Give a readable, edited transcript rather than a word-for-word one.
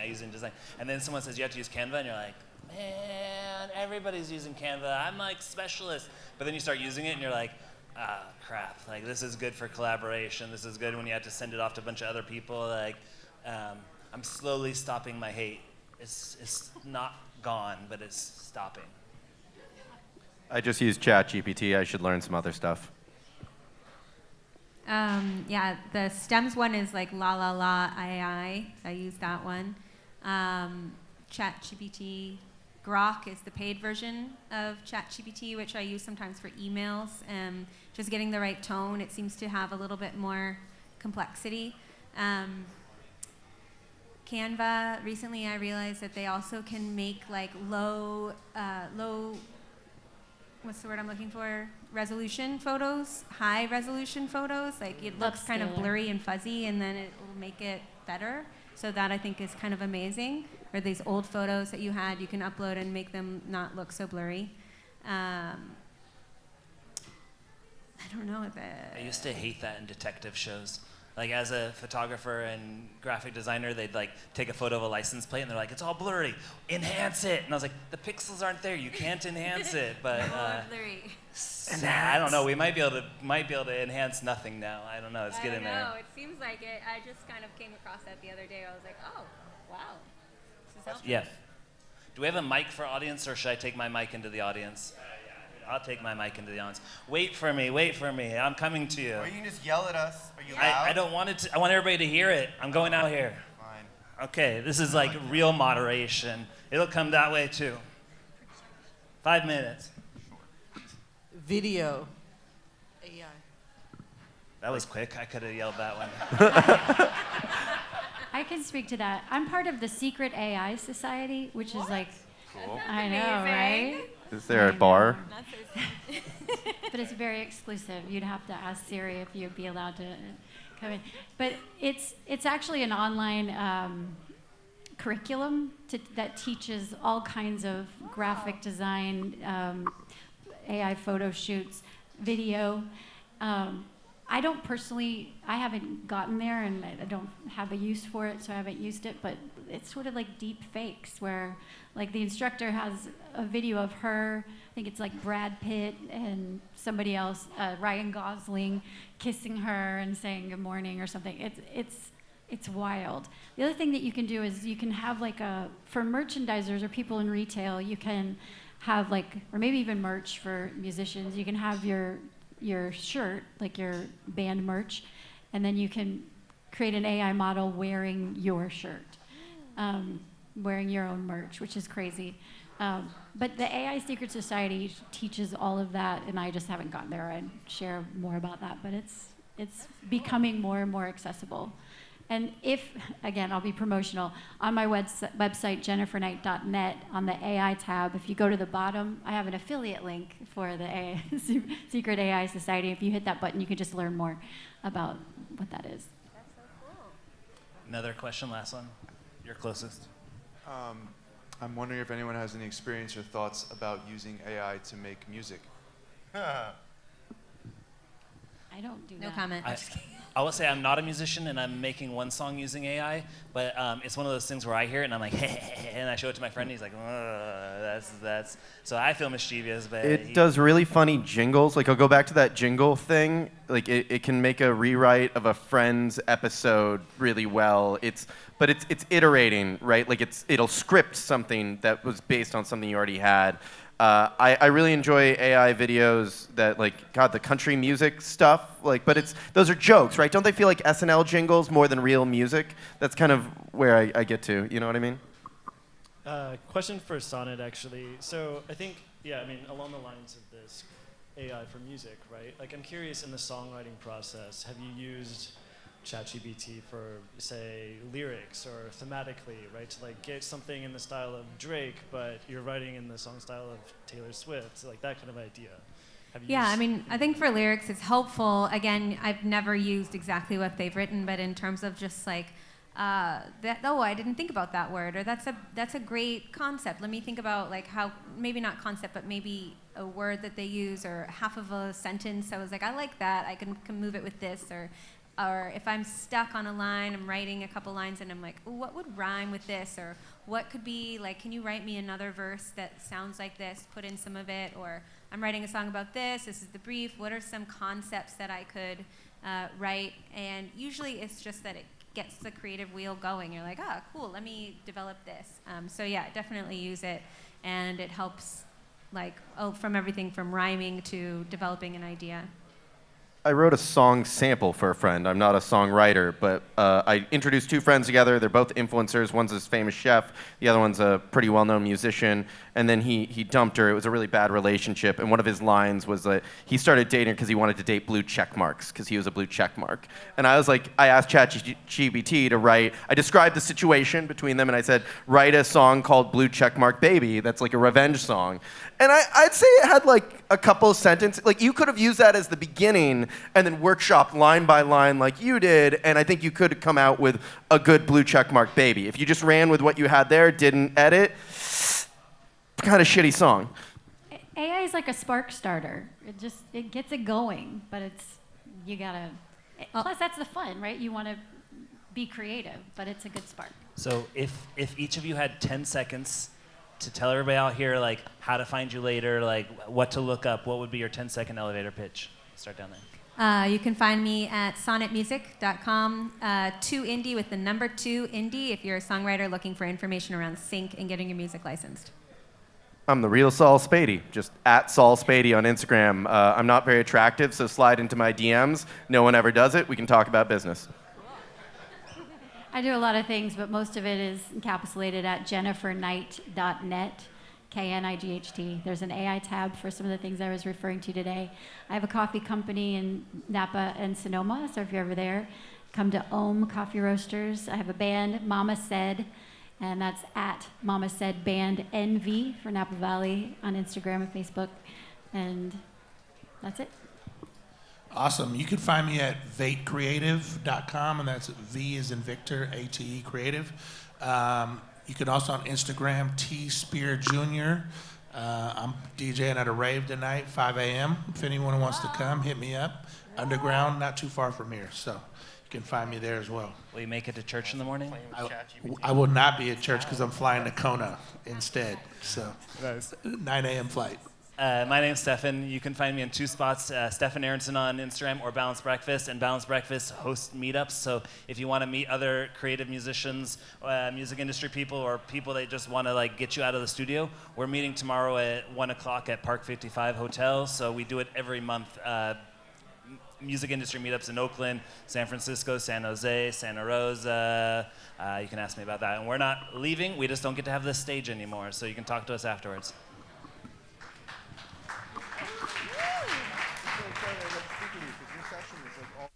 I use it in design. And then someone says you have to use Canva, and you're like, man, everybody's using Canva. I'm like specialist. But then you start using it, and you're like, crap. Like, this is good for collaboration. This is good when you have to send it off to a bunch of other people. Like, I'm slowly stopping my hate. It's not gone, but it's stopping. I just use ChatGPT. I should learn some other stuff. Yeah, the STEMS one is like la la la AI. I use that one. ChatGPT. Grok is the paid version of ChatGPT, which I use sometimes for emails. Just getting the right tone. It seems to have a little bit more complexity. Canva, recently I realized that they also can make like low, what's the word I'm looking for? Resolution photos, high resolution photos. Like it looks kind of blurry and fuzzy, and then it will make it better. So that I think is kind of amazing. Or these old photos that you had, you can upload and make them not look so blurry. I don't know. I used to hate that in detective shows. Like as a photographer and graphic designer, they'd like take a photo of a license plate and they're like, it's all blurry, enhance it. And I was like, the pixels aren't there, you can't enhance it. But blurry. I don't know, we might be able to enhance nothing now. I don't know, it's getting there. I don't know, it seems like it. I just kind of came across that the other day. I was like, oh, wow, this is helpful. Yeah. Do we have a mic for audience, or should I take my mic into the audience? I'll take my mic into the audience. Wait for me. I'm coming to you. Or you can just yell at us. Are you loud? I don't want it to. I want everybody to hear it. I'm going out here. Fine. Okay, this is like real moderation. It'll come that way too. 5 minutes. Video. AI. That was quick. I could have yelled that one. I can speak to that. I'm part of the Secret AI Society, which is like, Cool. I know, right? Is there a bar? But it's very exclusive. You'd have to ask Siri if you'd be allowed to come in. But it's actually an online curriculum that teaches all kinds of graphic design, AI photo shoots, video. I don't personally, I haven't gotten there, and I don't have a use for it, so I haven't used it, but it's sort of like deep fakes where like the instructor has a video of her, I think it's like Brad Pitt and somebody else, Ryan Gosling, kissing her and saying good morning or something. It's wild. The other thing that you can do is you can have like for merchandisers or people in retail, you can have like, or maybe even merch for musicians, you can have your shirt, like your band merch, and then you can create an AI model wearing your shirt, wearing your own merch, which is crazy. But the AI Secret Society teaches all of that, and I just haven't gotten there. I'd share more about that, but it's becoming more and more accessible. And if, again, I'll be promotional, on my website, jenniferknight.net, on the AI tab, if you go to the bottom, I have an affiliate link for the Secret AI Society. If you hit that button, you can just learn more about what that is. That's so cool. Another question, last one. You're closest. I'm wondering if anyone has any experience or thoughts about using AI to make music. I don't do that. No comment. I will say I'm not a musician, and I'm making one song using AI, but it's one of those things where I hear it and I'm like, and I show it to my friend, and he's like, that's. So I feel mischievous, but It does really funny jingles. Like I'll go back to that jingle thing. Like it can make a rewrite of a Friends episode really well. But it's iterating, right? Like it'll script something that was based on something you already had. I really enjoy AI videos that, like, God, the country music stuff, like, but those are jokes, right? Don't they feel like SNL jingles more than real music? That's kind of where I get to, you know what I mean? Question for Sonnet, actually. So I think, along the lines of this AI for music, right? Like, I'm curious, in the songwriting process, have you used ChatGPT for, say, lyrics or thematically, right? To like get something in the style of Drake, but you're writing in the song style of Taylor Swift, so like that kind of idea. I think for lyrics it's helpful. Again, I've never used exactly what they've written, but in terms of just like, I didn't think about that word, or that's a great concept. Let me think about like how, maybe not concept, but maybe a word that they use or half of a sentence. I was like, I like that. I can move it with this, or or if I'm stuck on a line, I'm writing a couple lines and I'm like, ooh, what would rhyme with this? Or what could be, like, can you write me another verse that sounds like this, put in some of it? Or I'm writing a song about this is the brief, what are some concepts that I could write? And usually it's just that it gets the creative wheel going. You're like, oh, cool, let me develop this. So yeah, definitely use it. And it helps, like, from everything from rhyming to developing an idea. I wrote a song sample for a friend. I'm not a songwriter, but I introduced two friends together. They're both influencers. One's a famous chef. The other one's a pretty well-known musician. And then he dumped her. It was a really bad relationship. And one of his lines was that he started dating her because he wanted to date blue check marks because he was a blue check mark. And I was like, I asked ChatGPT to write. I described the situation between them, and I said, write a song called Blue Checkmark Baby. That's like a revenge song. And I'd say it had like a couple sentences. Like, you could have used that as the beginning and then workshopped line by line like you did, and I think you could come out with a good Blue Checkmark Baby. If you just ran with what you had there, didn't edit, kind of shitty song. AI is like a spark starter. It gets it going, but you gotta. Plus, that's the fun, right? You want to be creative, but it's a good spark. So if each of you had 10 seconds to tell everybody out here, like, how to find you later, like, what to look up, what would be your 10-second elevator pitch? Start down there. You can find me at sonnetmusic.com, 2indie with the number 2 indie if you're a songwriter looking for information around sync and getting your music licensed. I'm the real Saul Spady, just at Saul Spady on Instagram. I'm not very attractive, so slide into my DMs. No one ever does it. We can talk about business. I do a lot of things, but most of it is encapsulated at jenniferknight.net, Knight. There's an AI tab for some of the things I was referring to today. I have a coffee company in Napa and Sonoma, so if you're ever there, come to Ohm Coffee Roasters. I have a band, Mama Said, and that's at Mama Said Band NV for Napa Valley on Instagram and Facebook, and that's it. Awesome. You can find me at vatecreative.com, and that's V as in Victor, A-T-E Creative. You can also on Instagram, T Speer Jr. I'm DJing at a rave tonight, 5 a.m. If anyone wants to come, hit me up. Underground, not too far from here, so you can find me there as well. Will you make it to church in the morning? I will not be at church because I'm flying to Kona instead, so 9 a.m. flight. My name's Stefan. You can find me in two spots, Stefan Aronsen on Instagram or Balanced Breakfast. And Balanced Breakfast hosts meetups. So if you want to meet other creative musicians, music industry people, or people that just want to like get you out of the studio, we're meeting tomorrow at 1 o'clock at Park 55 Hotel. So we do it every month. Music industry meetups in Oakland, San Francisco, San Jose, Santa Rosa. You can ask me about that. And we're not leaving. We just don't get to have this stage anymore. So you can talk to us afterwards. Your session is like all